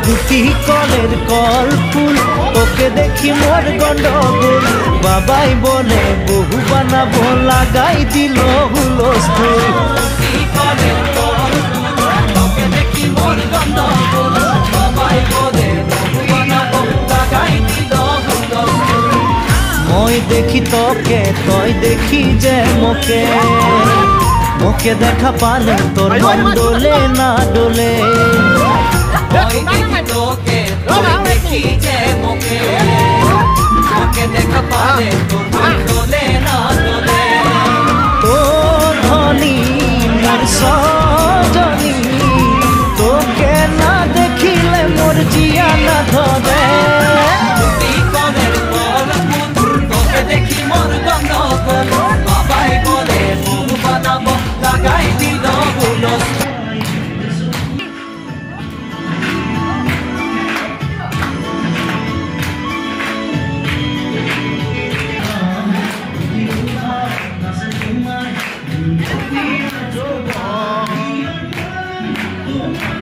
দুটি কলের কল ফুল তোকে দেখি মোর গন্ডগোল বাবাই বলে বহু বানাবো লাগাই দিল হুলস্থুল মই দেখি তোকে তই দেখি যে মোকে মোকে দেখা পালে তোর মন ডোলে না ডোলে মই দেখি তোকে তই দেখি যে মোকে মোকে দেখা পালে তোর মন ডোলে না